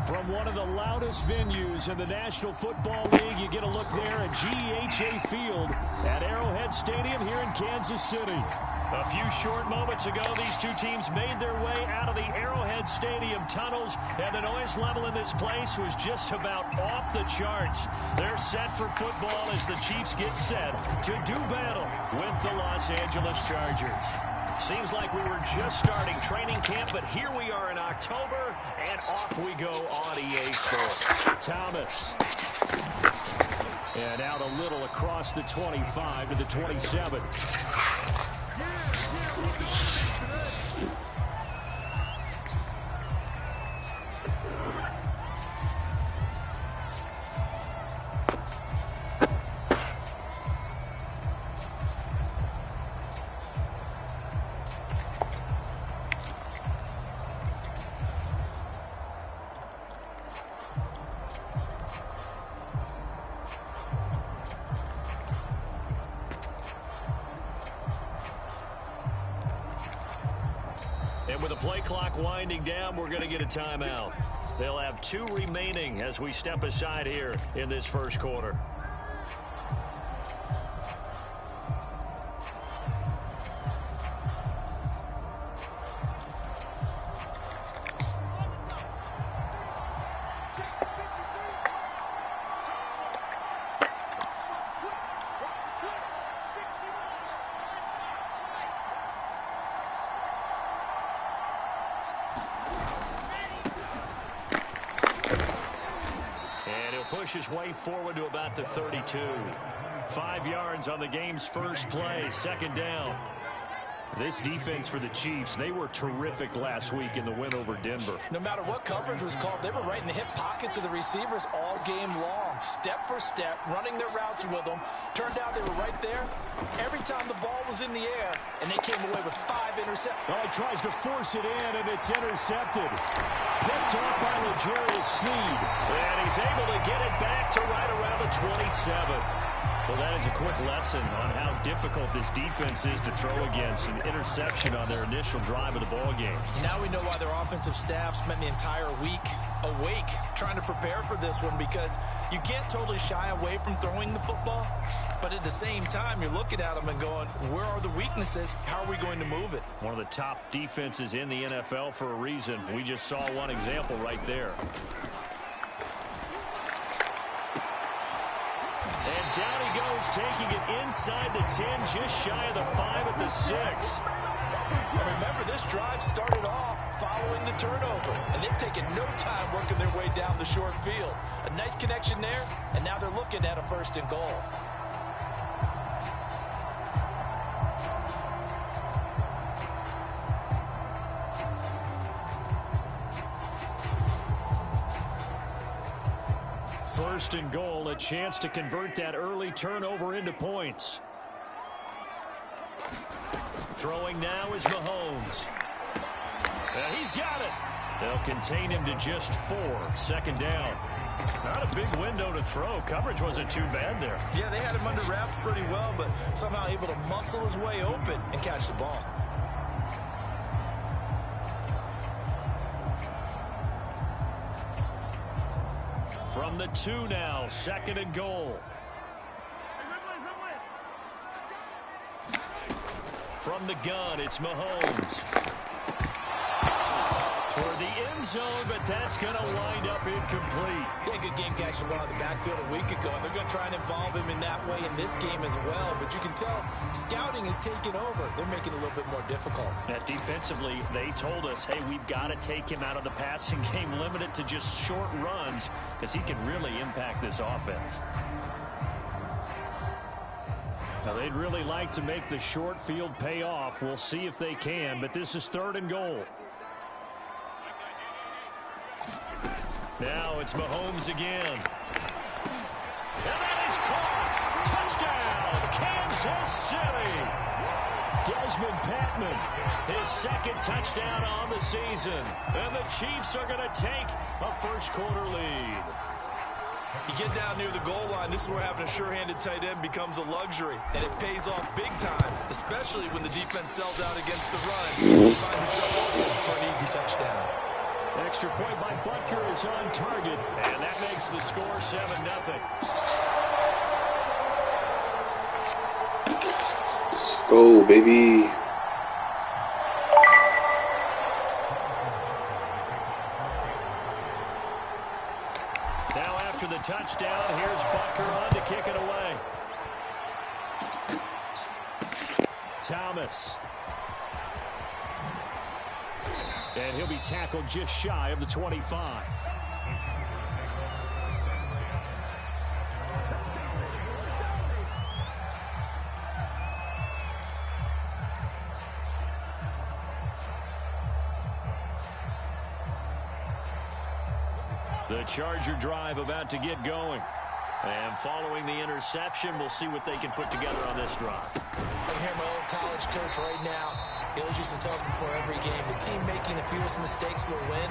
From one of the loudest venues in the National Football League, you get a look there at GEHA Field at Arrowhead Stadium here in Kansas City. A few short moments ago, these two teams made their way out of the Arrowhead Stadium tunnels, and the noise level in this place was just about off the charts. They're set for football as the Chiefs get set to do battle with the Los Angeles Chargers. Seems like we were just starting training camp, but here we are in October, and off we go on EA Sports. Thomas. And out a little across the 25 to the 27. And with the play clock winding down, we're going to get a timeout. They'll have 2 remaining as we step aside here in this first quarter. Push his way forward to about the 32. 5 yards on the game's first play, second down. This defense for the Chiefs, they were terrific last week in the win over Denver. No matter what coverage was called, they were right in the hip pockets of the receivers all game long. Step for step, running their routes with them. Turned out they were right there every time the ball was in the air, and they came away with 5 interceptions. Well, he tries to force it in, and it's intercepted. Picked off by L'Jarius Sneed. And he's able to get it back to right around the 27. Well, that is a quick lesson on how difficult this defense is to throw against. An interception on their initial drive of the ball game. Now we know why their offensive staff spent the entire week awake trying to prepare for this one, because you can't totally shy away from throwing the football, but at the same time you're looking at them and going, where are the weaknesses? How are we going to move it? One of the top defenses in the NFL for a reason. We just saw one example right there. And down he goes, taking it inside the 10, just shy of the 5 at the 6. Remember, this drive started off following the turnover, and they've taken no time working their way down the short field. A nice connection there, and now they're looking at a 1st and goal. First and goal, a chance to convert that early turnover into points. Throwing now is Mahomes. And he's got it. They'll contain him to just 4. Second down. Not a big window to throw. Coverage wasn't too bad there. Yeah, they had him under wraps pretty well, but somehow able to muscle his way open and catch the ball. From the 2 now, 2nd and goal. From the gun, it's Mahomes. Toward the end zone, but that's going to wind up incomplete. Yeah, good game catching the ball in the backfield a week ago, and they're going to try and involve him in that way in this game as well. But you can tell scouting is taking over. They're making it a little bit more difficult. Now, defensively, they told us, hey, we've got to take him out of the passing game, limit it to just short runs, because he can really impact this offense. Now, they'd really like to make the short field pay off. We'll see if they can, but this is 3rd and goal. Now it's Mahomes again. And that is caught. Touchdown, Kansas City. Desmond Patman, his 2nd touchdown on the season. And the Chiefs are going to take a first quarter lead. You get down near the goal line, this is where having a sure-handed tight end becomes a luxury. And it pays off big time, especially when the defense sells out against the run. You find yourself open for an easy touchdown. Extra point by Butker is on target, and that makes the score 7-0. Let's go, baby. Now after the touchdown, here's Butker on to kick it away. Thomas. And he'll be tackled just shy of the 25. The Charger drive about to get going. And following the interception, we'll see what they can put together on this drive. I can hear my old college coach right now. He always used to tell us before every game, the team making the fewest mistakes will win.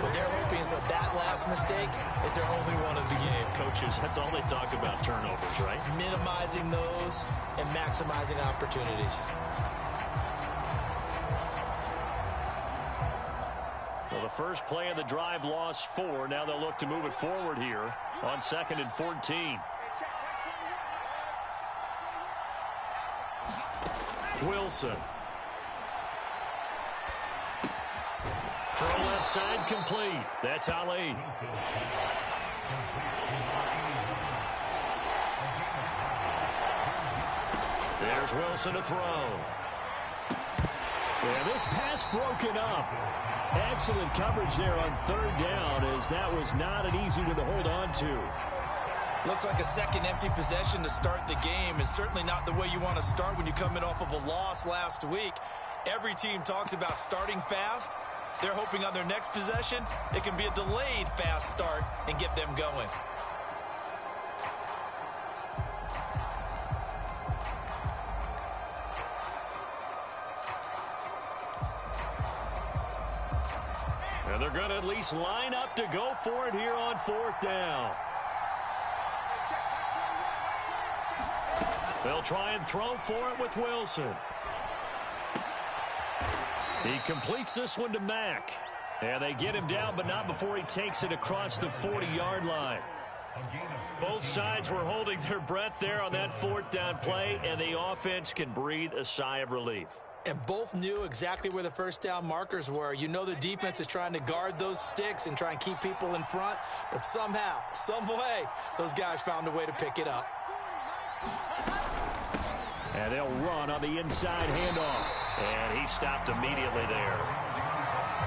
What they're hoping is that that last mistake is their only one of the game. Coaches, that's all they talk about, turnovers, right? Minimizing those and maximizing opportunities. So the first play of the drive lost 4. Now they'll look to move it forward here on 2nd and 14. Wilson. Throw left side complete. That's Ali. There's Wilson to throw. Yeah, this pass broken up. Excellent coverage there on 3rd down, as that was not an easy one to hold on to. Looks like a second empty possession to start the game, and certainly not the way you want to start when you come in off of a loss last week. Every team talks about starting fast. They're hoping on their next possession, it can be a delayed fast start and get them going. And they're going to at least line up to go for it here on 4th down. They'll try and throw for it with Wilson. He completes this one to Mack. And they get him down, but not before he takes it across the 40-yard line. Both sides were holding their breath there on that 4th down play, and the offense can breathe a sigh of relief. And both knew exactly where the first down markers were. You know the defense is trying to guard those sticks and try and keep people in front. But somehow, some way, those guys found a way to pick it up. And they'll run on the inside handoff. And he stopped immediately there.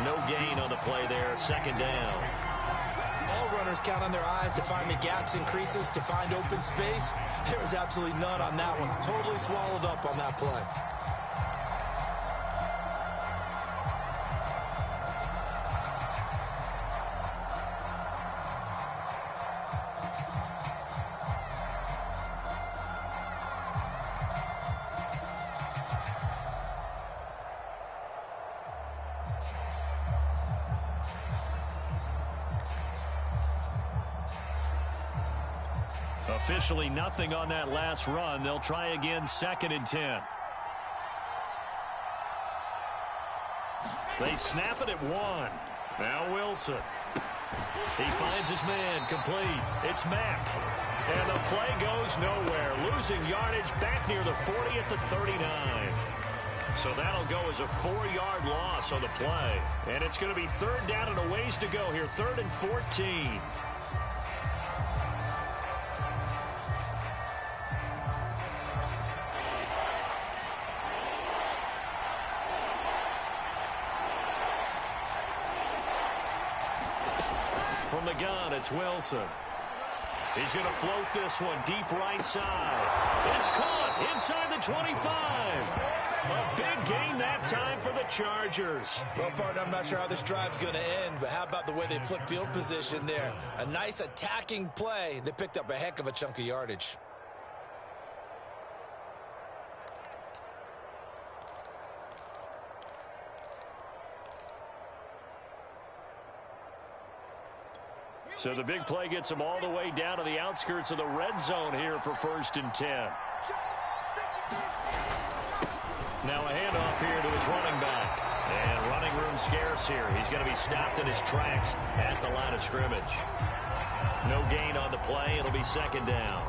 No gain on the play there. 2nd down. All runners count on their eyes to find the gaps and creases, to find open space. There was absolutely none on that one. Totally swallowed up on that play. Officially nothing on that last run. They'll try again 2nd and 10. They snap it at 1. Now Wilson. He finds his man complete. It's Mack. And the play goes nowhere. Losing yardage back near the 40 at the 39. So that'll go as a 4-yard loss on the play. And it's going to be 3rd down and a ways to go here. 3rd and 14. From the gun, it's Wilson. He's going to float this one deep right side. It's caught inside the 25. A big gain that time for the Chargers. Well, partner, I'm not sure how this drive's going to end, but how about the way they flip field position there? A nice attacking play. They picked up a heck of a chunk of yardage. So the big play gets them all the way down to the outskirts of the red zone here for 1st and 10. Now a handoff here to his running back. And running room scarce here. He's going to be stopped in his tracks at the line of scrimmage. No gain on the play. It'll be second down.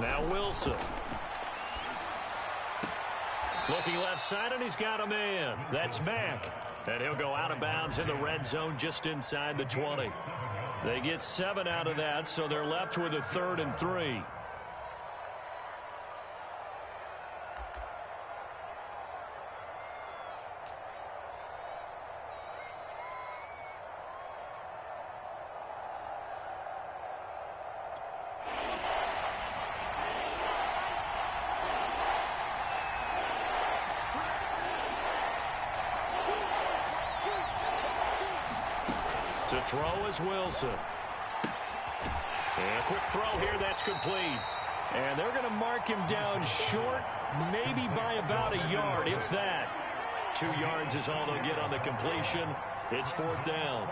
Now Wilson. Looking left side, and he's got a man. That's Mack. And he'll go out of bounds in the red zone just inside the 20. They get 7 out of that, so they're left with a 3rd and 3. To throw is Wilson. And a quick throw here, that's complete. And they're going to mark him down short, maybe by about a yard, if that. 2 yards is all they'll get on the completion. It's 4th down.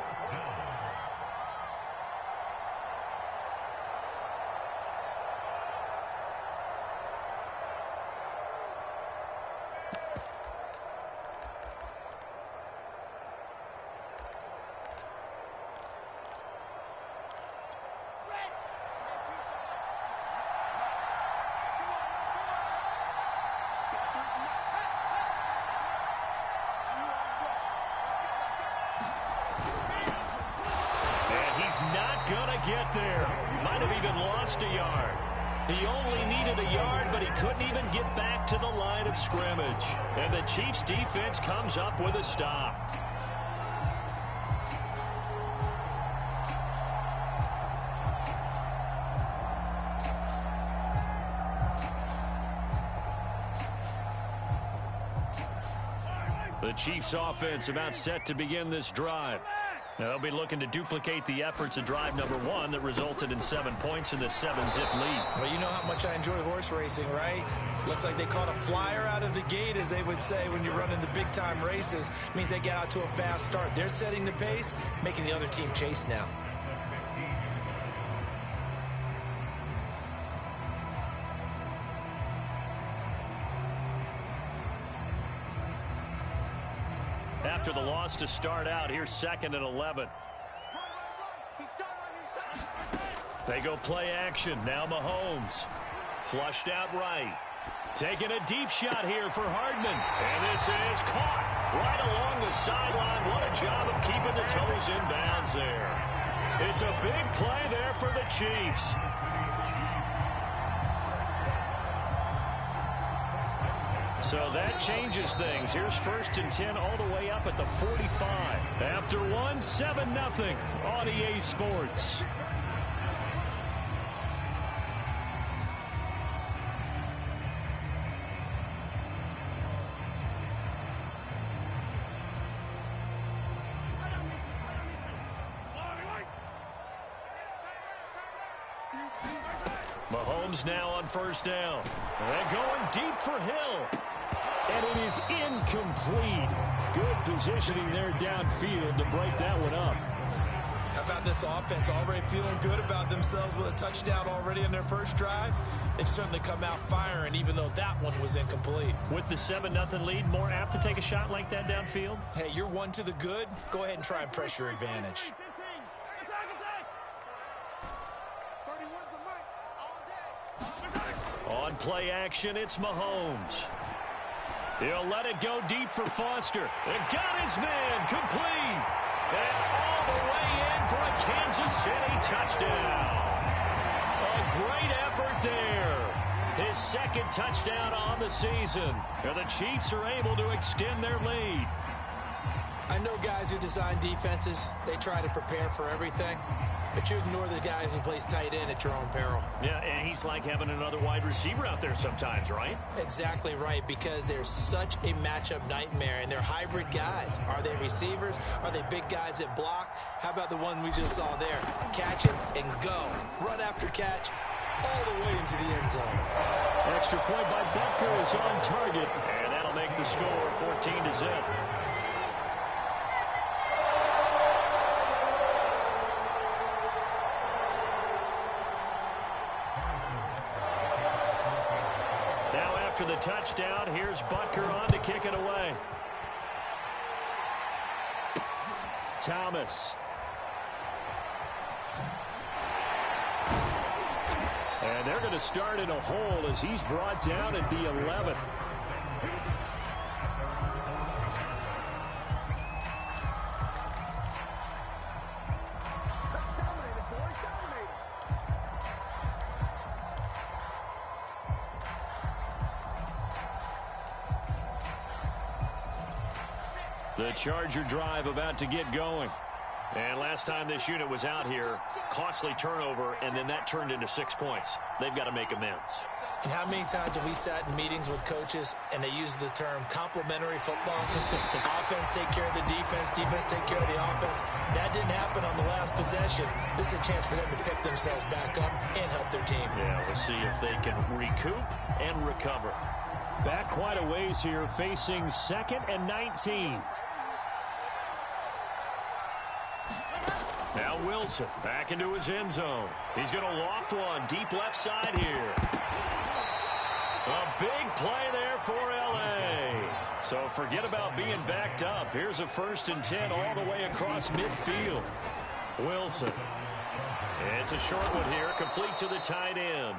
Not gonna get there. Might have even lost a yard. He only needed a yard, but he couldn't even get back to the line of scrimmage. And the Chiefs defense comes up with a stop. The Chiefs offense about set to begin this drive. Now they'll be looking to duplicate the efforts of drive number 1 that resulted in 7 points in the 7-zip lead. Well, you know how much I enjoy horse racing, right? Looks like they caught a flyer out of the gate, as they would say when you're running the big-time races. It means they get out to a fast start. They're setting the pace, making the other team chase now. After the loss to start out, here's 2nd and 11. They go play action. Now Mahomes. Flushed out right. Taking a deep shot here for Hardman. And this is caught right along the sideline. What a job of keeping the toes in bounds there. It's a big play there for the Chiefs. So that changes things. Here's 1st and 10 all the way up at the 45. After 1, 7-0 on EA Sports. Mahomes now on 1st down. And going deep for Hill. And it is incomplete. Good positioning there downfield to break that one up. How about this offense? Already feeling good about themselves with a touchdown already in their first drive. They've certainly come out firing, even though that one was incomplete. With the 7-0 lead, more apt to take a shot like that downfield? Hey, you're 1 to the good. Go ahead and try and press your advantage. On play action, it's Mahomes. He'll let it go deep for Foster. And got his man complete. And all the way in for a Kansas City touchdown. A great effort there. His 2nd touchdown on the season. And the Chiefs are able to extend their lead. I know guys who design defenses, they try to prepare for everything. but you ignore the guy who plays tight end at your own peril. Yeah, and he's like having another wide receiver out there sometimes, right? Exactly right, because they're such a matchup nightmare, and they're hybrid guys. Are they receivers? Are they big guys that block? How about the one we just saw there? Catch it and go. Run after catch all the way into the end zone. Extra point by Butker is on target, and that'll make the score 14-0. Now after the touchdown, here's Butker on to kick it away. Thomas. And they're going to start in a hole as he's brought down at the 11. The Charger drive about to get going. And last time this unit was out here, costly turnover, and then that turned into 6 points. They've got to make amends. And how many times have we sat in meetings with coaches and they use the term complementary football? Offense take care of the defense, defense take care of the offense. That didn't happen on the last possession. This is a chance for them to pick themselves back up and help their team. Yeah, we'll see if they can recoup and recover. Back quite a ways here, facing 2nd and 19. Now Wilson back into his end zone. He's going to loft one deep left side here. A big play there for L.A. So forget about being backed up. Here's a 1st and 10 all the way across midfield. Wilson. It's a short one here, complete to the tight end.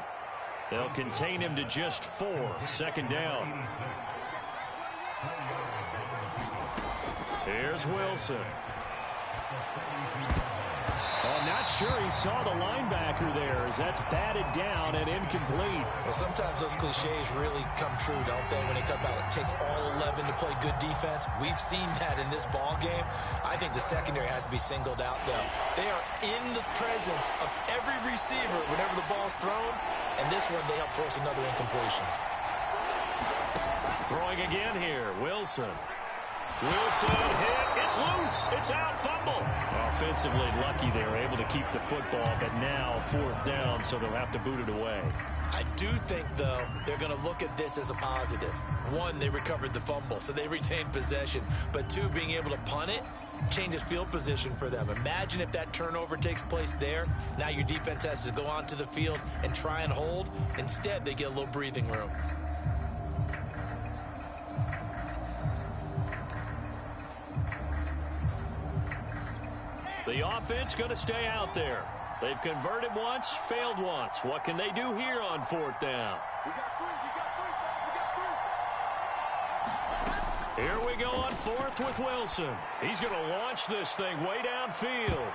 They'll contain him to just 4. 2nd down. Here's Wilson. I'm not sure he saw the linebacker there as that's batted down and incomplete. Well, sometimes those cliches really come true, don't they, when they talk about it takes all 11 to play good defense. We've seen that in this ball game. I think the secondary has to be singled out, though. They are in the presence of every receiver whenever the ball's thrown, and this one they help force another incompletion. Throwing again here, Wilson. Wilson hit. It's loose. It's out. Fumble. Offensively lucky they were able to keep the football, but now 4th down, so they'll have to boot it away. I do think, though, they're going to look at this as a positive. 1, they recovered the fumble, so they retained possession. But 2, being able to punt it changes field position for them. Imagine if that turnover takes place there. Now your defense has to go onto the field and try and hold. Instead, they get a little breathing room. The offense going to stay out there. They've converted once, failed once. What can they do here on 4th down? Here we go on 4th with Wilson. He's going to launch this thing way downfield.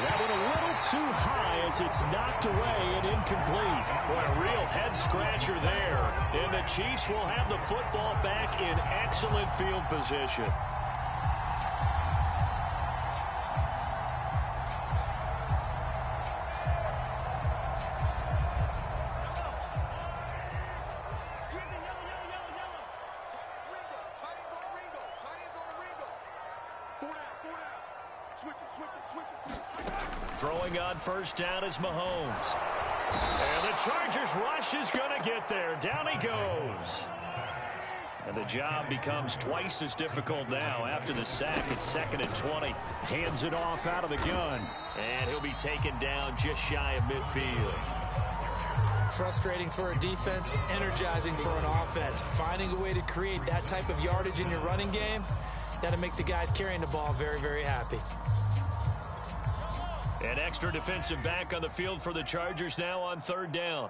That went a little too high as it's knocked away and incomplete. Boy, a real head-scratcher there. And the Chiefs will have the football back in excellent field position. Throwing on 1st down is Mahomes. And the Chargers rush is going to get there. Down he goes. And the job becomes twice as difficult now after the sack. It's 2nd and 20. Hands it off out of the gun. And he'll be taken down just shy of midfield. Frustrating for a defense, energizing for an offense. Finding a way to create that type of yardage in your running game, that'll make the guys carrying the ball very, very happy. An extra defensive back on the field for the Chargers now on 3rd down.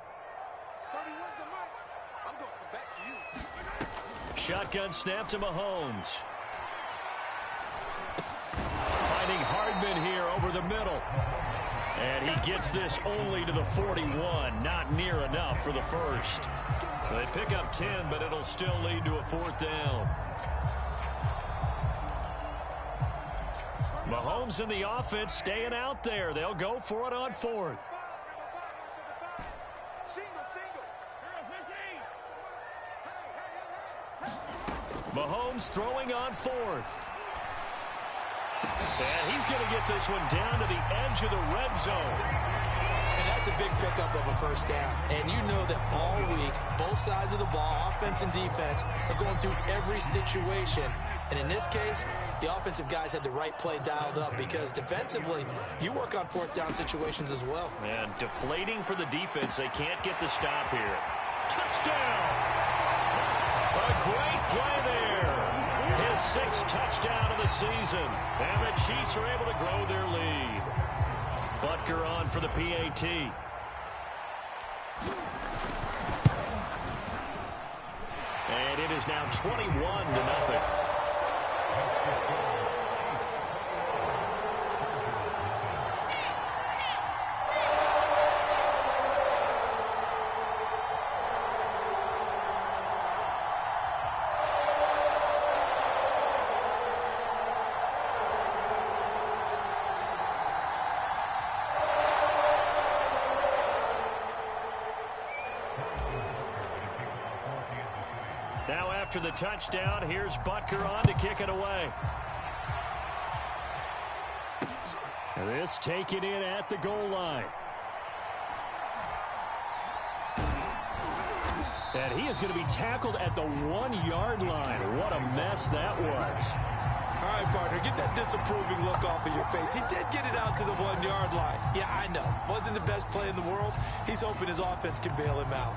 Shotgun snap to Mahomes. Finding Hardman here over the middle. And he gets this only to the 41. Not near enough for the 1st. They pick up 10, but it'll still lead to a 4th down. Mahomes Mahomes and the offense staying out there. They'll go for it on fourth. Mahomes throwing on fourth. And he's going to get this one down to the edge of the red zone. And that's a big pickup of a first down. And you know that all week, both sides of the ball, offense and defense, are going through every situation. And in this case, the offensive guys had the right play dialed up because defensively, you work on fourth down situations as well. And deflating for the defense. They can't get the stop here. Touchdown! A great play there. His sixth touchdown of the season. And the Chiefs are able to grow their lead. Butker on for the PAT. And it is now 21-0. Now after the touchdown, here's Butker on to kick it away. This taken in at the goal line. And he is going to be tackled at the 1-yard line. What a mess that was. All right, partner, get that disapproving look off of your face. He did get it out to the 1-yard line. Yeah, I know. Wasn't the best play in the world. He's hoping his offense can bail him out.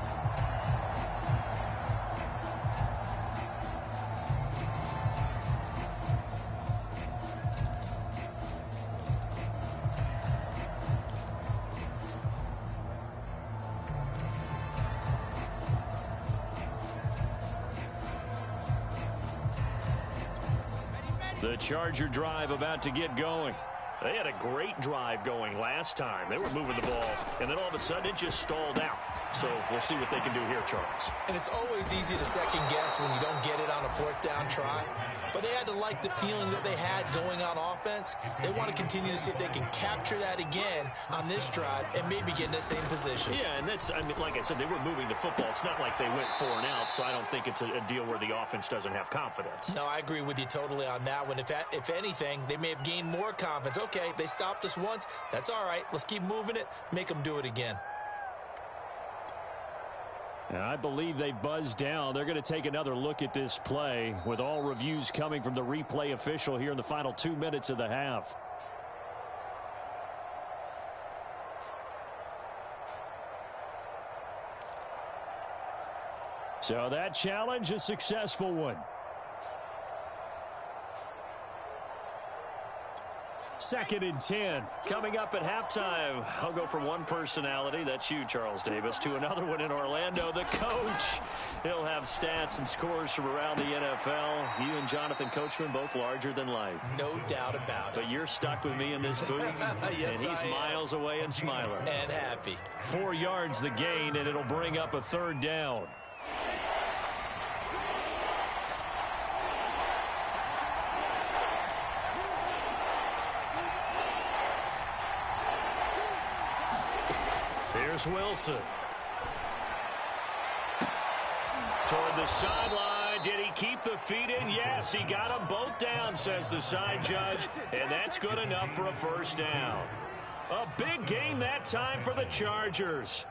The Charger drive about to get going. They had a great drive going last time. They were moving the ball, and then all of a sudden it just stalled out. So we'll see what they can do here, Charles. And it's always easy to second guess when you don't get it on a fourth down try. But they had to like the feeling that they had going on offense. They want to continue to see if they can capture that again on this drive and maybe get in the same position. Yeah, and that's, I mean, like I said, they were moving the football. It's not like they went 4 and out, so I don't think it's a deal where the offense doesn't have confidence. No, I agree with you totally on that one. If anything, they may have gained more confidence. Okay, they stopped us once. That's all right. Let's keep moving it. Make them do it again. And I believe they buzzed down. They're going to take another look at this play with all reviews coming from the replay official here in the final 2 minutes of the half. So that challenge, a successful one. 2nd and 10. Coming up at halftime, I'll go from one personality, that's you, Charles Davis, to another one in Orlando, the coach. He'll have stats and scores from around the NFL. You and Jonathan Coachman, both larger than life. No doubt about it. But you're stuck with me in this booth, yes, and he's miles away and smiling. And happy. 4 yards the gain, and it'll bring up a 3rd down. Here's Wilson. Toward the sideline. Did he keep the feet in? Yes, he got them both down, says the side judge. And that's good enough for a 1st down. A big gain that time for the Chargers.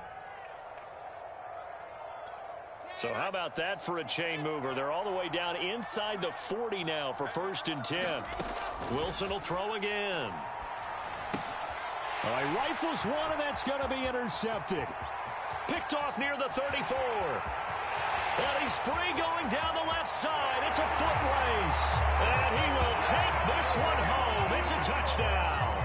So how about that for a chain mover? They're all the way down inside the 40 now for 1st and 10. Wilson will throw again. He rifles one, and that's going to be intercepted. Picked off near the 34. And he's free going down the left side. It's a foot race. And he will take this one home. It's a touchdown.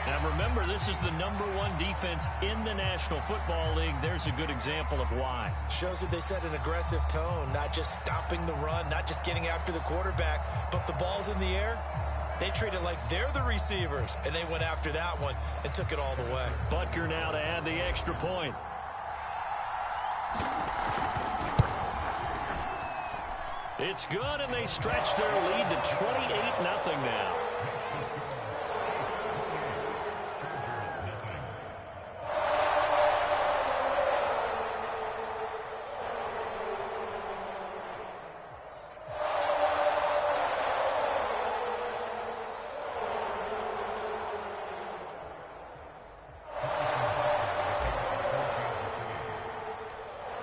Now remember, this is the #1 defense in the National Football League. There's a good example of why. Shows that they set an aggressive tone, not just stopping the run, not just getting after the quarterback, but the ball's in the air. They treat it like they're the receivers, and they went after that one and took it all the way. Butker now to add the extra point. It's good, and they stretch their lead to 28-0 now.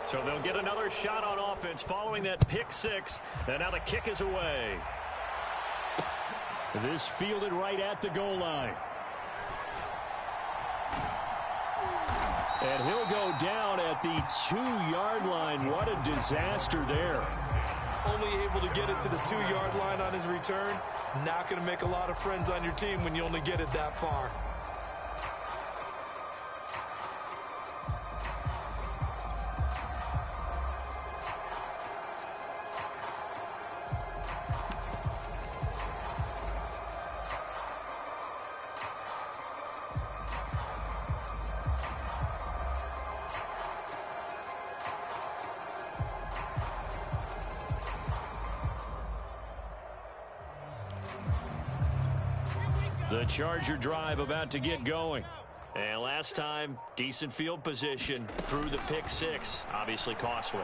So they'll get another shot on offense following that pick six. And now the kick is away. This fielded right at the goal line. And he'll go down at the 2-yard line. What a disaster there. Only able to get it to the 2-yard line on his return. Not going to make a lot of friends on your team when you only get it that far. The Charger drive about to get going. And last time, decent field position through the pick six. Obviously costly.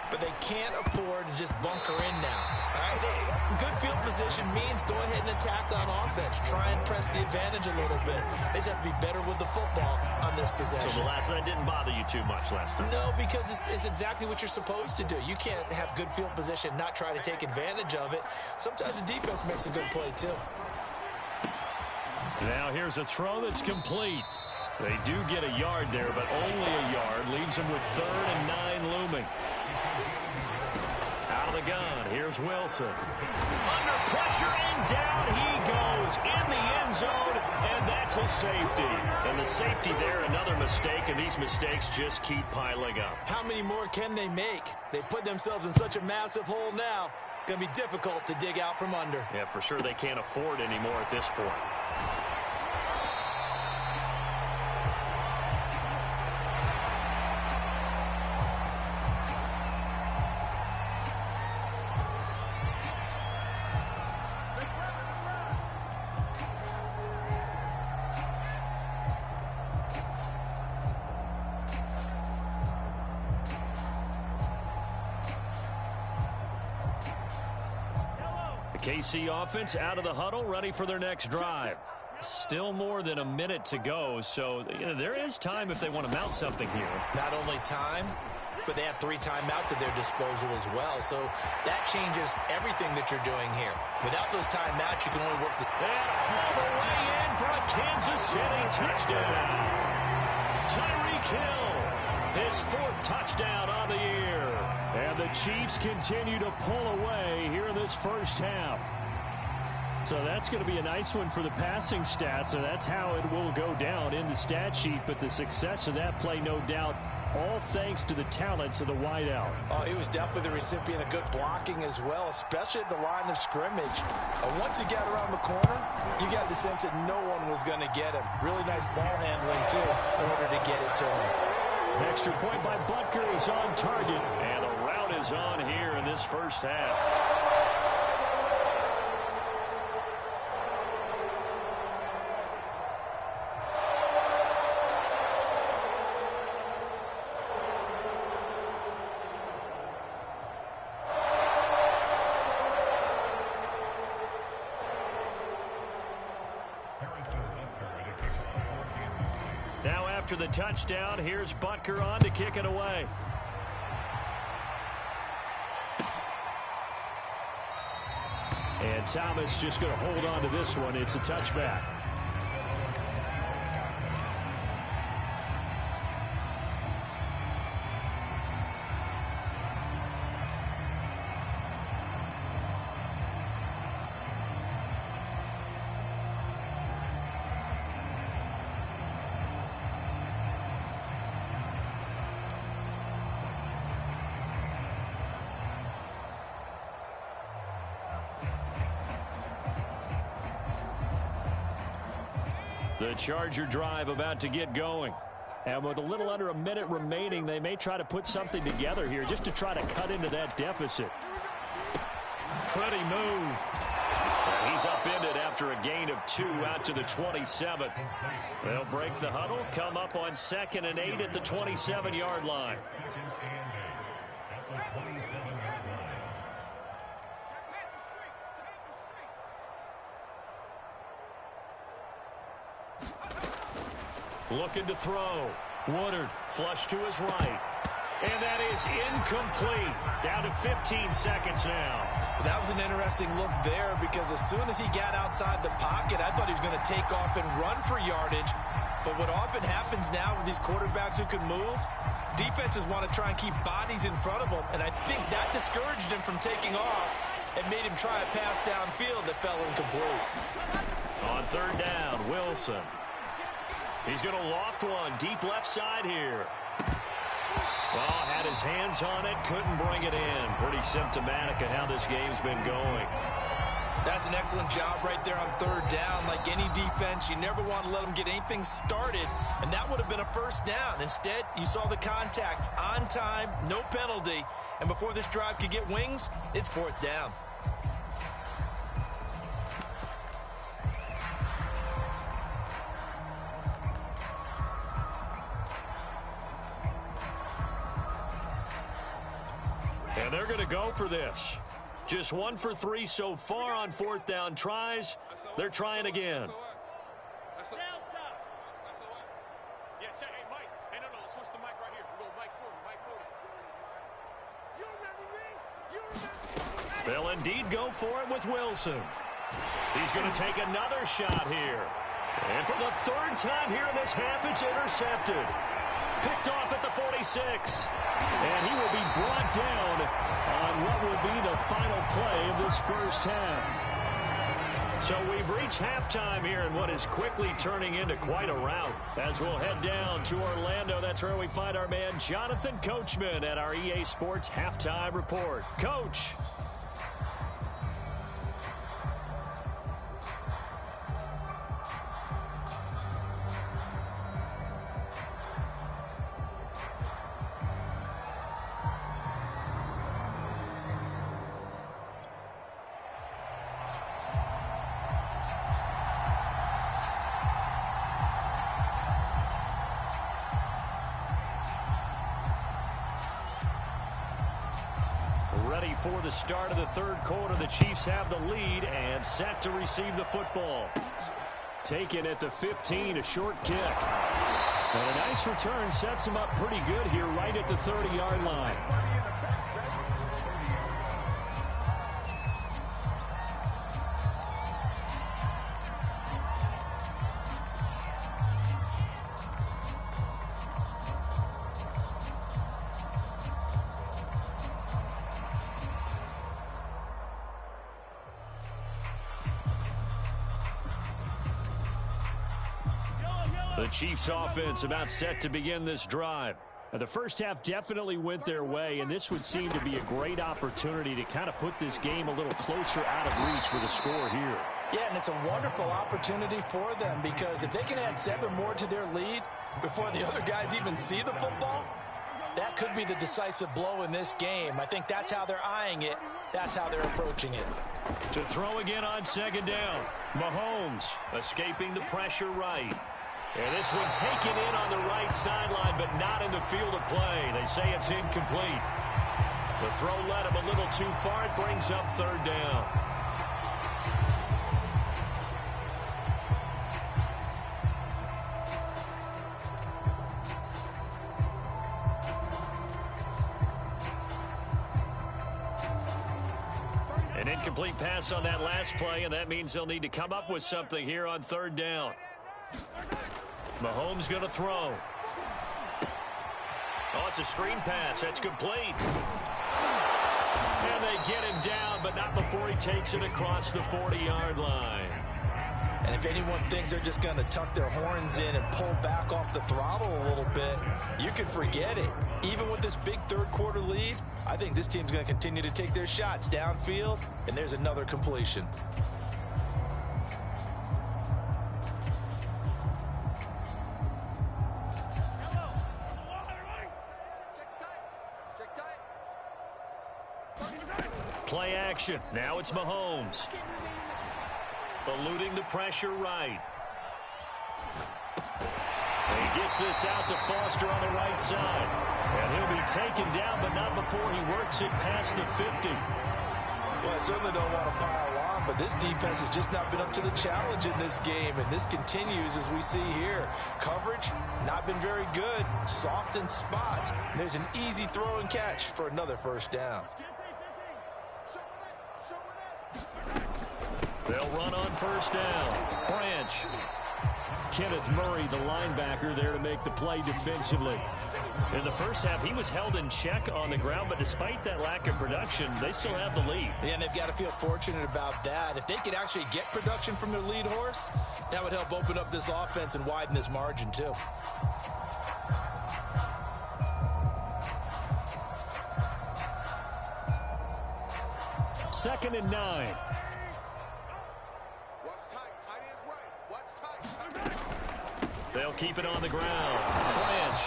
But they can't afford to just bunker in now. All right? Good field position means go ahead and attack on offense. Try and press the advantage a little bit. They just have to be better with the football on this possession. So that didn't bother you too much last time? No, because it's exactly what you're supposed to do. You can't have good field position, not try to take advantage of it. Sometimes the defense makes a good play, too. Now here's a throw that's complete. They do get a yard there, but only a yard. Leaves them with 3rd and 9 looming. Out of the gun, here's Wilson. Under pressure, and down he goes in the end zone, and that's a safety. And the safety there, another mistake, and these mistakes just keep piling up. How many more can they make? They put themselves in such a massive hole now. Going to be difficult to dig out from under. Yeah, for sure they can't afford any more at this point. KC offense out of the huddle, ready for their next drive. Still more than a minute to go, so there is time if they want to mount something here. Not only time, but they have 3 timeouts at their disposal as well, so that changes everything that you're doing here. Without those timeouts, you can only work the... And all the way in for a Kansas City touchdown. Tyreek Hill, his 4th touchdown on the year. And the Chiefs continue to pull away here in this first half. So that's going to be a nice one for the passing stats, and that's how it will go down in the stat sheet. But the success of that play, no doubt, all thanks to the talents of the wideout. Oh, he was definitely the recipient of good blocking as well, especially at the line of scrimmage. Once he got around the corner, you got the sense that no one was going to get him. Really nice ball handling, too, in order to get it to him. Extra point by Butker is on target, and the route is on here in this first half. Now after the touchdown, here's Butker on to kick it away. And Thomas just going to hold on to this one. It's a touchback. The Charger drive about to get going. And with a little under a minute remaining, they may try to put something together here just to try to cut into that deficit. pretty move. And he's upended after a gain of 2 out to the 27. They'll break the huddle, come up on 2nd and 8 at the 27-yard line. Looking to throw. Woodard flush to his right. And that is incomplete. Down to 15 seconds now. That was an interesting look there because as soon as he got outside the pocket, I thought he was going to take off and run for yardage. But what often happens now with these quarterbacks who can move, defenses want to try and keep bodies in front of them. And I think that discouraged him from taking off and made him try a pass downfield that fell incomplete. On 3rd down, Wilson. He's going to loft one deep left side here. Well, had his hands on it, couldn't bring it in. Pretty symptomatic of how this game's been going. That's an excellent job right there on 3rd down. Like any defense, you never want to let them get anything started, and that would have been a 1st down. Instead, you saw the contact on time, no penalty, and before this drive could get wings, it's 4th down. And they're going to go for this. Just 1 for 3 so far on 4th down tries. They're trying again. They'll indeed go for it with Wilson. He's going to take another shot here. And for the 3rd time here in this half, it's intercepted. Picked off at the 46. And he will be brought down on what will be the final play of this 1st half. So we've reached halftime here in what is quickly turning into quite a rout. As we'll head down to Orlando, that's where we find our man Jonathan Coachman at our EA Sports Halftime Report. Coach. Ready for the start of the 3rd quarter. The Chiefs have the lead and set to receive the football. Taken at the 15, a short kick. And a nice return sets him up pretty good here right at the 30-yard line. The Chiefs offense about set to begin this drive. Now, the 1st half definitely went their way, and this would seem to be a great opportunity to kind of put this game a little closer out of reach with a score here. Yeah, and it's a wonderful opportunity for them because if they can add 7 more to their lead before the other guys even see the football, that could be the decisive blow in this game. I think that's how they're eyeing it. That's how they're approaching it. To throw again on 2nd down. Mahomes escaping the pressure right. And this one taken in on the right sideline, but not in the field of play. They say it's incomplete. The throw led him a little too far. It brings up 3rd down. An incomplete pass on that last play, and that means they'll need to come up with something here on 3rd down. Mahomes going to throw. Oh, it's a screen pass. That's complete. And they get him down, but not before he takes it across the 40-yard line. And if anyone thinks they're just going to tuck their horns in and pull back off the throttle a little bit, you can forget it. Even with this big 3rd quarter lead, I think this team's going to continue to take their shots downfield, and there's another completion. Play action. Now it's Mahomes. Eluding the pressure right. And he gets this out to Foster on the right side. And he'll be taken down, but not before he works it past the 50. Well, I certainly don't want to pile on, but this defense has just not been up to the challenge in this game, and this continues as we see here. Coverage, not been very good. Soft in spots. There's an easy throw and catch for another first down. They'll run on first down. Branch. Kenneth Murray, the linebacker, there to make the play defensively. In the first half, he was held in check on the ground, but despite that lack of production, they still have the lead. Yeah, and they've got to feel fortunate about that. If they could actually get production from their lead horse, that would help open up this offense and widen this margin, too. Second and 9. They'll keep it on the ground. Branch.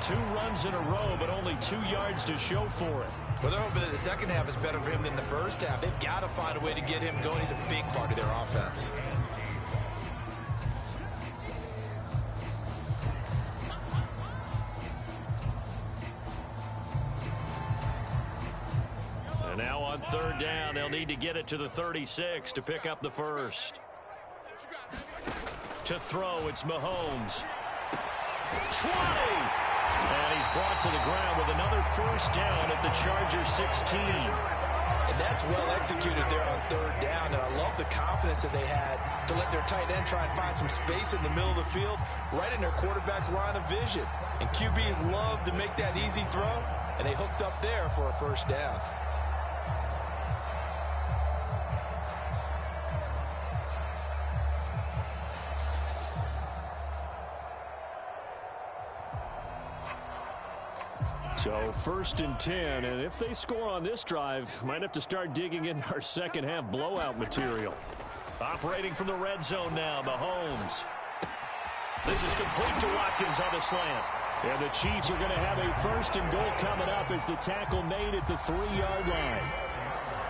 2 runs in a row, but only 2 yards to show for it. Well, they're hoping that the second half is better for him than the first half. They've got to find a way to get him going. He's a big part of their offense. And now on third down, they'll need to get it to the 36 to pick up the first. To throw, it's Mahomes. 20! And he's brought to the ground with another first down at the Chargers 16. And that's well executed there on third down. And I love the confidence that they had to let their tight end try and find some space in the middle of the field, right in their quarterback's line of vision. And QBs love to make that easy throw, and they hooked up there for a first down. So first and 10, and if they score on this drive, might have to start digging in our second half blowout material. Operating from the red zone now, Mahomes. This is complete to Watkins on the slant. And the Chiefs are going to have a first and goal coming up as the tackle made at the 3-yard line.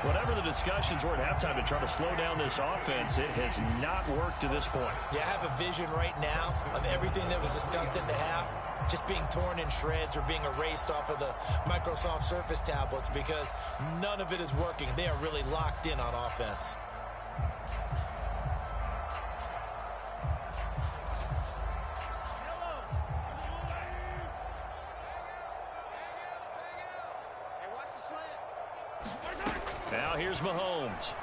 Whatever the discussions were at halftime to try to slow down this offense, it has not worked to this point. Yeah, I have a vision right now of everything that was discussed at the half just being torn in shreds or being erased off of the Microsoft Surface tablets because none of it is working. They are really locked in on offense. Now here's Mahomes.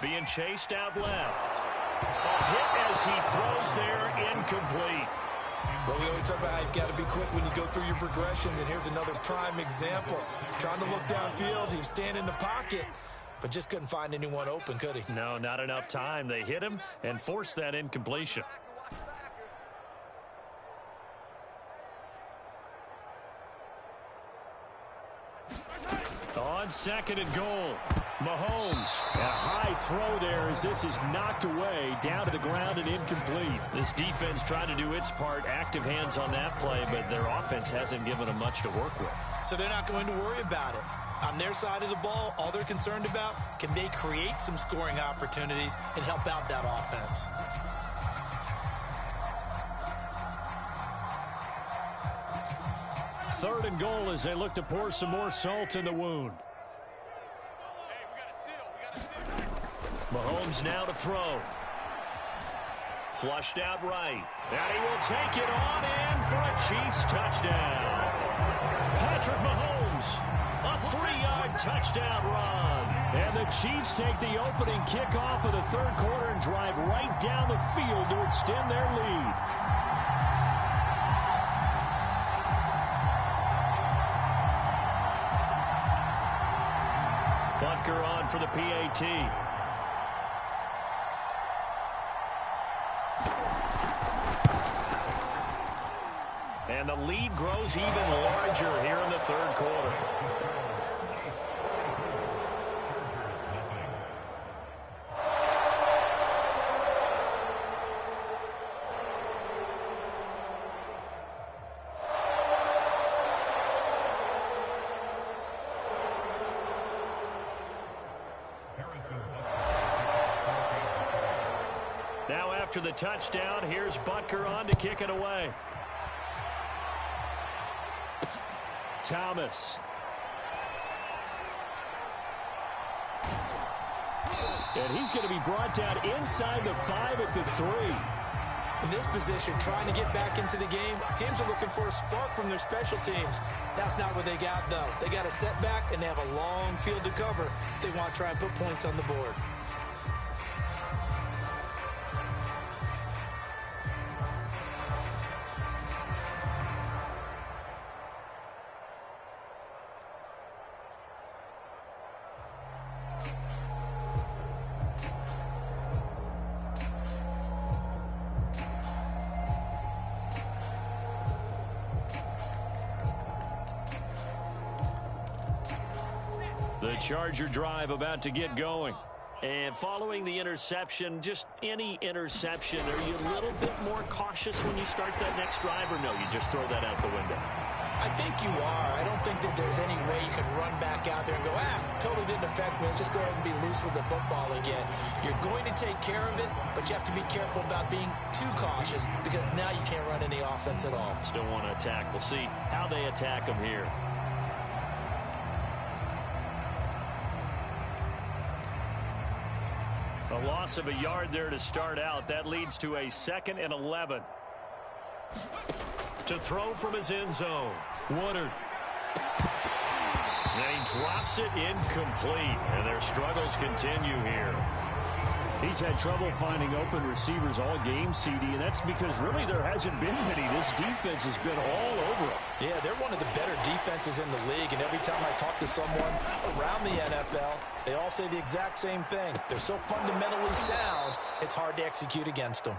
Being chased out left. A hit as he throws there, incomplete. But we always talk about how you've got to be quick when you go through your progressions, and here's another prime example. Trying to look downfield, he was standing in the pocket, but just couldn't find anyone open, could he? No, not enough time. They hit him and forced that incompletion. On second and goal, Mahomes. A high throw there as this is knocked away, down to the ground and incomplete. This defense tried to do its part, active hands on that play, but their offense hasn't given them much to work with. So they're not going to worry about it. On their side of the ball, all they're concerned about, can they create some scoring opportunities and help out that offense? Third and goal as they look to pour some more salt in the wound. Mahomes now to throw. Flushed out right. And he will take it on in for a Chiefs touchdown. Patrick Mahomes, a 3-yard touchdown run. And the Chiefs take the opening kickoff of the third quarter and drive right down the field to extend their lead. Butker on for the PAT. And the lead grows even larger here in the third quarter. After the touchdown, here's Butker on to kick it away. Thomas. And he's going to be brought down inside the 5 at the 3. In this position, trying to get back into the game, teams are looking for a spark from their special teams. That's not what they got, though. They got a setback, and they have a long field to cover if they want to try and put points on the board. The Charger drive about to get going. And following the interception, just any interception, are you a little bit more cautious when you start that next drive, or no, you just throw that out the window? I think you are. I don't think that there's any way you can run back out there and go, totally didn't affect me. Let's just go ahead and be loose with the football again. You're going to take care of it, but you have to be careful about being too cautious because now you can't run any offense at all. Still want to attack. We'll see how they attack them here. A loss of a yard there to start out. That leads to a 2nd and 11. To throw from his end zone. Woodard. And he drops it incomplete. And their struggles continue here. He's had trouble finding open receivers all game, CD, and that's because really there hasn't been many. This defense has been all over him. Yeah, they're one of the better defenses in the league, and every time I talk to someone around the NFL, they all say the exact same thing. They're so fundamentally sound, it's hard to execute against them.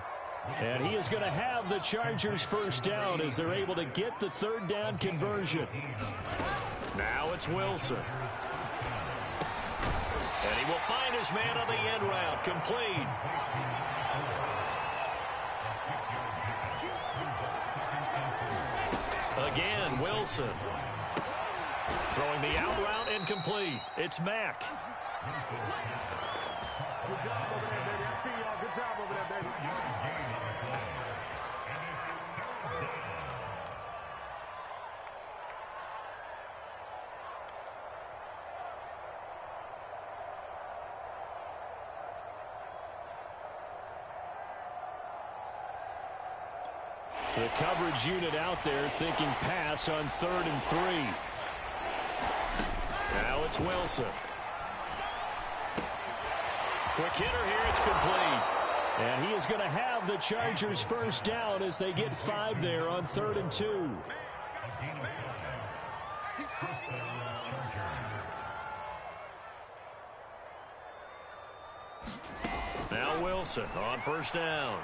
And he is going to have the Chargers first down as they're able to get the 3rd down conversion. Now it's Wilson. And he will find his man on the end route. Complete. Again, Wilson. Throwing the out route incomplete. It's Mack. Good job over there, baby. I see y'all. Good job over there, baby. The coverage unit out there thinking pass on 3rd and 3. Now it's Wilson. Quick hitter here. It's complete. And he is going to have the Chargers first down as they get 5 there on 3rd and 2. Now Wilson on first down.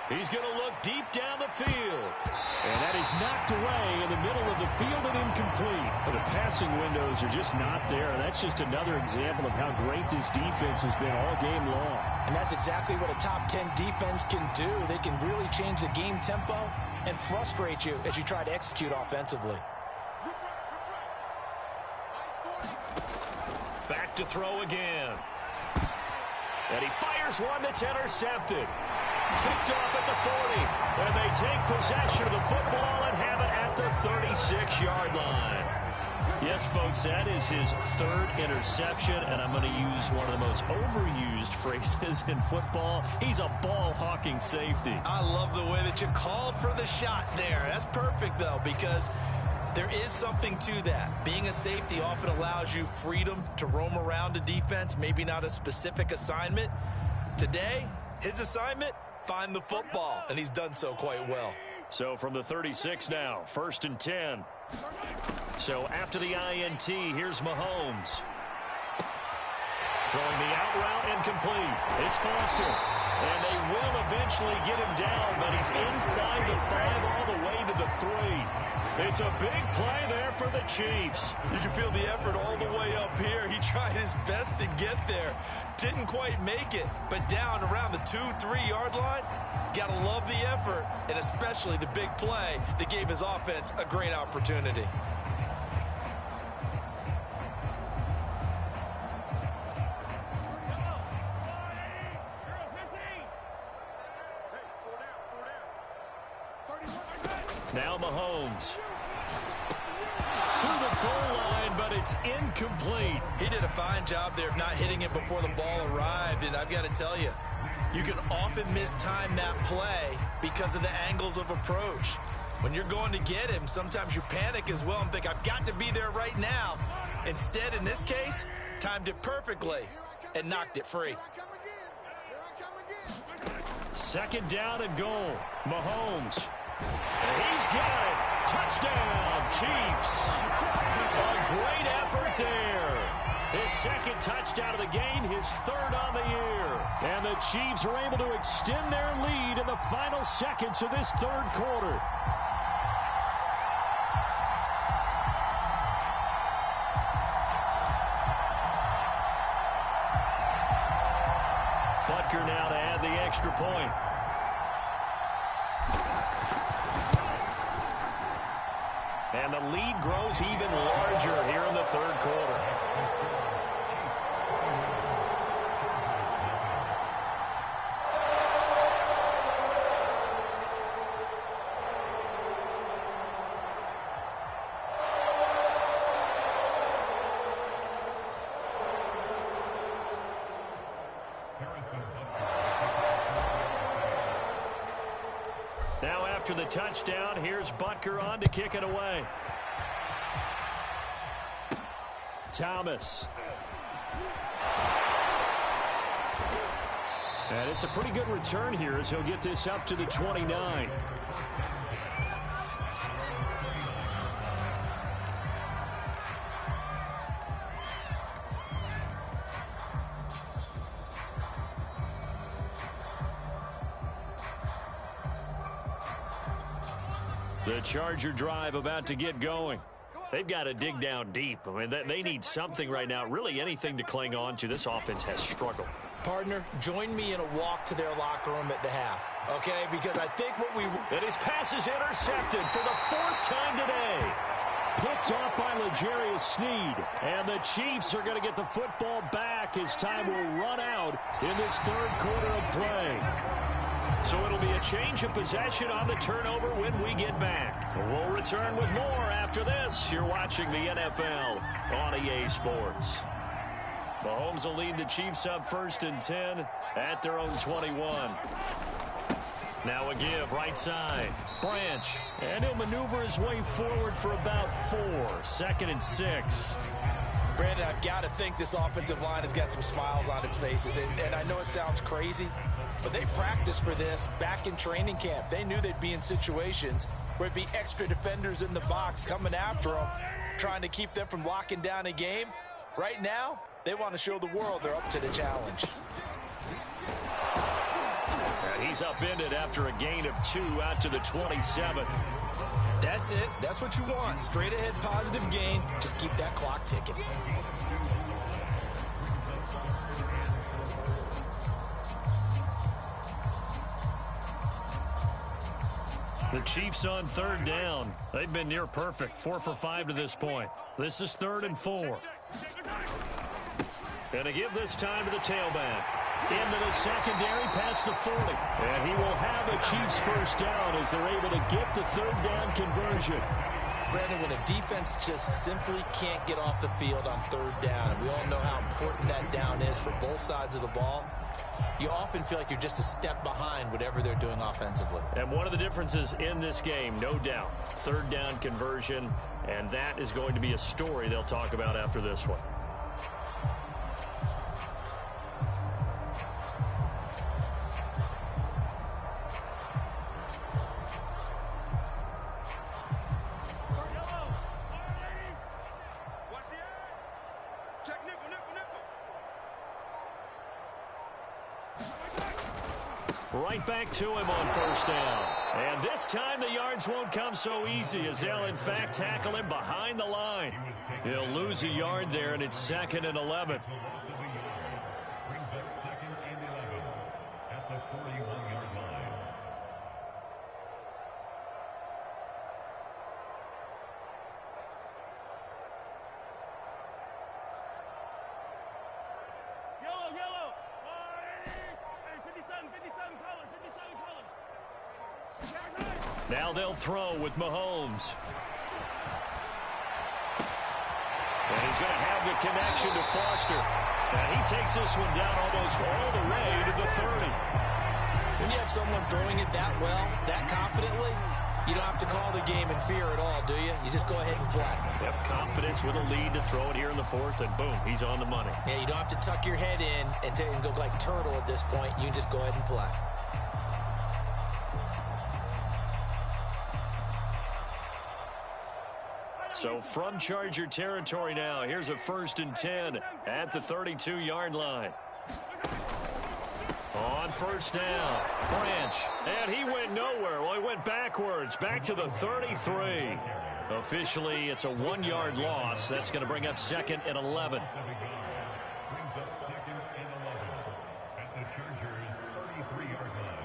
He's going to look deep down the field. And that is knocked away in the middle of the field and incomplete. The passing windows are just not there. That's just another example of how great this defense has been all game long. And that's exactly what a top 10 defense can do. They can really change the game tempo and frustrate you as you try to execute offensively. Back to throw again. And he fires one that's intercepted. Picked off at the 40. And they take possession of the football and have it at the 36-yard line. Yes, folks, that is his 3rd interception, and I'm going to use one of the most overused phrases in football. He's a ball-hawking safety. I love the way that you called for the shot there. That's perfect, though, because there is something to that. Being a safety often allows you freedom to roam around a defense, maybe not a specific assignment. Today, his assignment, find the football, and he's done so quite well. So from the 36 now, 1st and 10. So after the INT, here's Mahomes. Throwing the out route incomplete. It's Foster. And they will eventually get him down, but he's inside the 5 all the way to the 3. It's a big play there for the Chiefs. You can feel the effort all the way up here. He tried his best to get there. Didn't quite make it, but down around the 2-3 yard line, gotta love the effort, and especially the big play that gave his offense a great opportunity. Now Mahomes. To the goal line, but it's incomplete. He did a fine job there of not hitting it before the ball arrived, and I've got to tell you, you can often mistime that play because of the angles of approach. When you're going to get him, sometimes you panic as well and think, I've got to be there right now. Instead, in this case, timed it perfectly and knocked it free. Second down and goal. Mahomes. And he's got it. Touchdown, Chiefs. A great effort there. His second touchdown of the game, his third on the year. And the Chiefs are able to extend their lead in the final seconds of this third quarter. Butker now to add the extra point. And the lead grows even larger here in the third quarter. Now after the touchdown, here's Butker on to kick it away. Thomas. And it's a pretty good return here as he'll get this up to the 29. The Charger drive about to get going. They've got to dig down deep. I mean, they need something right now, really anything to cling on to. This offense has struggled. Partner, join me in a walk to their locker room at the half, okay? Because I think what we... And his pass is intercepted for the fourth time today. Picked off by L'Jarius Sneed. And the Chiefs are going to get the football back as time will run out in this third quarter of play. So it'll be a change of possession on the turnover when we get back. We'll return with more after this. You're watching the NFL on EA Sports. Mahomes will lead the Chiefs up 1st and 10 at their own 21. Now a give right side. Branch. And he'll maneuver his way forward for about 4. 2nd and 6. Brandon, I've got to think this offensive line has got some smiles on its faces. And I know it sounds crazy, but they practiced for this back in training camp. They knew they'd be in situations where it'd be extra defenders in the box coming after them, trying to keep them from locking down a game. Right now, they want to show the world they're up to the challenge. And he's upended after a gain of 2 out to the 27. That's it. That's what you want. Straight ahead positive gain. Just keep that clock ticking. The Chiefs on 3rd down. They've been near perfect. 4 for 5 to this point. This is 3rd and 4. And to give this time to the tailback. Into the secondary past the 40. And he will have a Chiefs first down as they're able to get the 3rd down conversion. Brandon, when a defense just simply can't get off the field on 3rd down, and we all know how important that down is for both sides of the ball, you often feel like you're just a step behind whatever they're doing offensively. And one of the differences in this game, no doubt, 3rd down conversion, and that is going to be a story they'll talk about after this one. Right back to him on 1st down. And this time the yards won't come so easy as they'll, in fact, tackle him behind the line. He'll lose a yard there, and it's 2nd and 11. Brings up 2nd and 11 at the 41-yard line. Yellow. 57 colors. 57 colors. Now they'll throw with Mahomes. And he's going to have the connection to Foster. And he takes this one down almost all the way to the 30. When you have someone throwing it that well, that confidently, you don't have to call the game in fear at all, do you? You just go ahead and play. Yep, confidence with a lead to throw it here in the fourth, and boom, he's on the money. Yeah, you don't have to tuck your head in and go like turtle at this point. You can just go ahead and play. So from Charger territory now, here's a 1st and 10 at the 32-yard line. On 1st down, Branch, and he went nowhere. Well, he went backwards, back to the 33. Officially, it's a 1-yard loss. That's going to bring up 2nd and 11. Brings up 2nd and 11 at the Chargers' 33-yard line.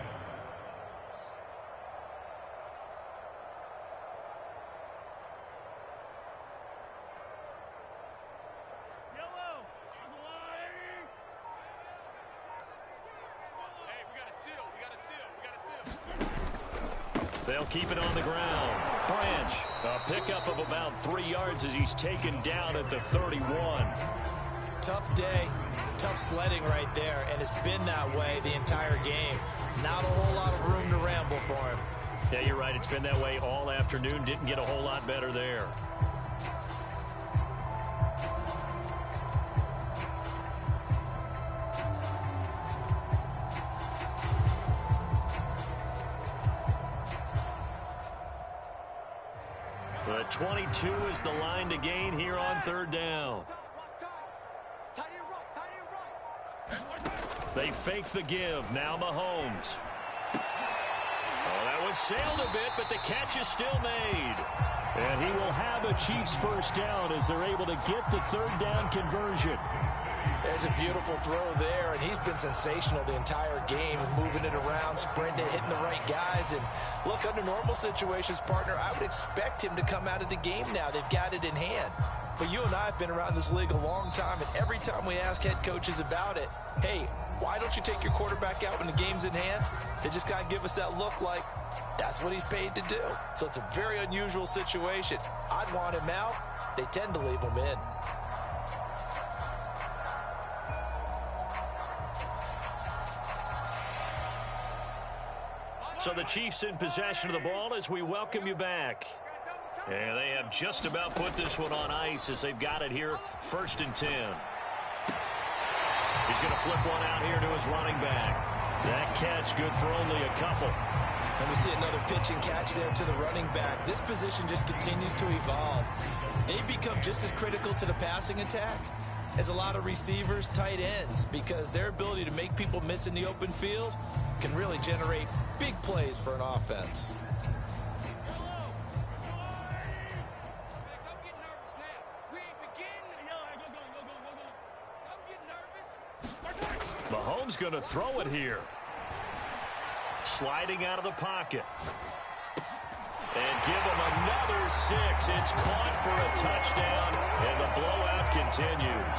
They'll keep it on the ground. Branch, a pickup of about 3 yards as he's taken down at the 31. Tough day, tough sledding right there, and it's been that way the entire game. Not a whole lot of room to ramble for him. Yeah, you're right. It's been that way all afternoon. Didn't get a whole lot better there. The 22 is the line to gain here on 3rd down. They fake the give. Now Mahomes. Oh, that one sailed a bit, but the catch is still made. And he will have a Chiefs 1st down as they're able to get the 3rd down conversion. There's a beautiful throw there, and he's been sensational the entire game, moving it around, sprinting it, hitting the right guys. And look, under normal situations, partner, I would expect him to come out of the game now. They've got it in hand. But you and I have been around this league a long time, and every time we ask head coaches about it, hey, why don't you take your quarterback out when the game's in hand? They just kind of give us that look like that's what he's paid to do. So it's a very unusual situation. I'd want him out. They tend to leave him in. So the Chiefs in possession of the ball as we welcome you back. And they have just about put this one on ice as they've got it here, 1st and 10. He's going to flip one out here to his running back. That catch good for only a couple. And we see another pitch and catch there to the running back. This position just continues to evolve. They become just as critical to the passing attack as a lot of receivers, tight ends, because their ability to make people miss in the open field can really generate big plays for an offense. Mahomes going to throw it here. Sliding out of the pocket. And give him another 6. It's caught for a touchdown, and the blowout continues.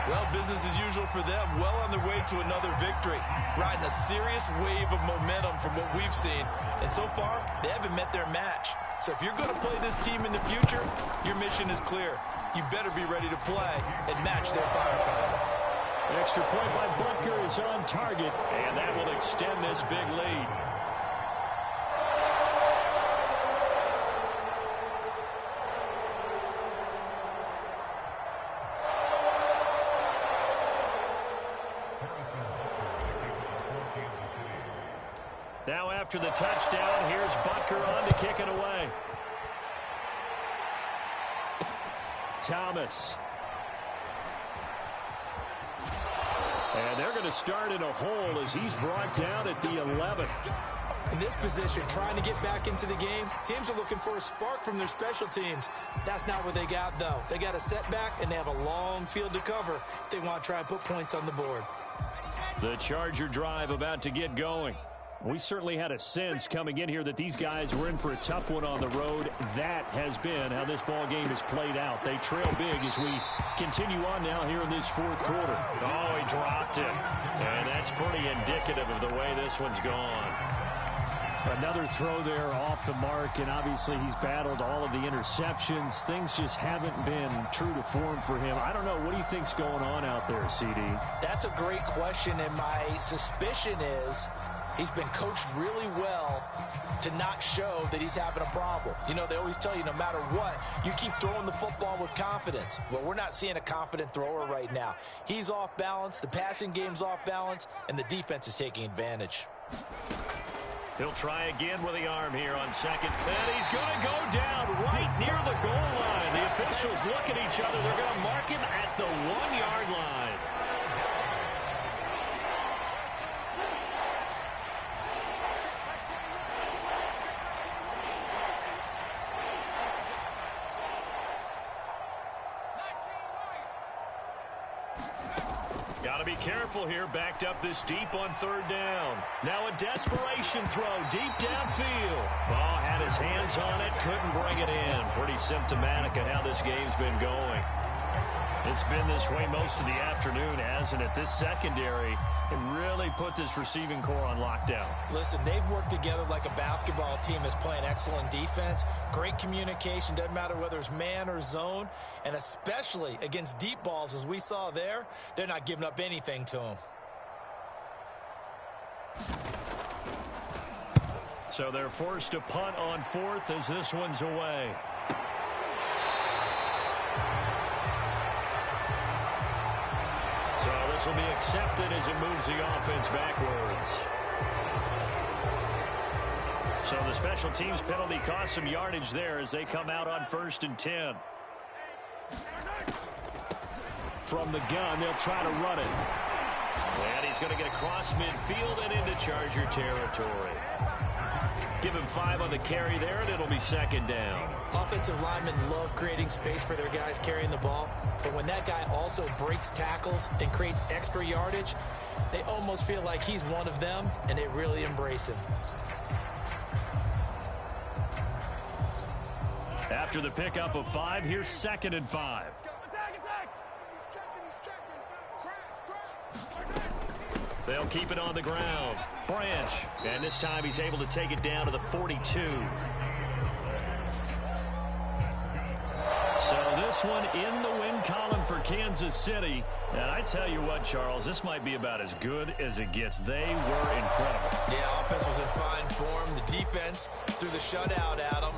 Well, business as usual for them. Well on their way to another victory. Riding a serious wave of momentum from what we've seen. And so far, they haven't met their match. So if you're going to play this team in the future, your mission is clear. You better be ready to play and match their firepower. Extra point by Butker is on target. And that will extend this big lead. Now after the touchdown, here's Butker on to kick it away. Thomas. And they're going to start in a hole as he's brought down at the 11. In this position, trying to get back into the game, teams are looking for a spark from their special teams. That's not what they got, though. They got a setback, and they have a long field to cover if they want to try and put points on the board. The Charger drive about to get going. We certainly had a sense coming in here that these guys were in for a tough one on the road. That has been how this ball game has played out. They trail big as we continue on now here in this 4th quarter. Oh, he dropped it. And that's pretty indicative of the way this one's gone. Another throw there off the mark, and obviously he's battled all of the interceptions. Things just haven't been true to form for him. I don't know. What do you think's going on out there, CD? That's a great question, and my suspicion is he's been coached really well to not show that he's having a problem. You know, they always tell you no matter what, you keep throwing the football with confidence. Well, we're not seeing a confident thrower right now. He's off balance, the passing game's off balance, and the defense is taking advantage. He'll try again with the arm here on second. And he's going to go down right near the goal line. The officials look at each other. They're going to mark him at the 1-yard line. Got to be careful here, backed up this deep on third down. Now a desperation throw deep downfield. Oh, had his hands on it, couldn't bring it in. Pretty symptomatic of how this game's been going. It's been this way most of the afternoon, hasn't it? This secondary really put this receiving core on lockdown. Listen, they've worked together like a basketball team that's playing excellent defense. Great communication, doesn't matter whether it's man or zone. And especially against deep balls, as we saw there, they're not giving up anything to them. So they're forced to punt on fourth as this one's away. So this will be accepted as it moves the offense backwards. So the special teams penalty cost some yardage there as they come out on 1st and 10. From the gun, they'll try to run it. And he's going to get across midfield and into Charger territory. Give him 5 on the carry there, and it'll be 2nd down. Offensive linemen love creating space for their guys carrying the ball, but when that guy also breaks tackles and creates extra yardage, they almost feel like he's one of them, and they really embrace him. After the pickup of 5, here's 2nd and 5. They'll keep it on the ground. Branch. And this time he's able to take it down to the 42. So this one in the win column for Kansas City. And I tell you what, Charles, this might be about as good as it gets. They were incredible. Yeah, offense was in fine form. The defense threw the shutout at them.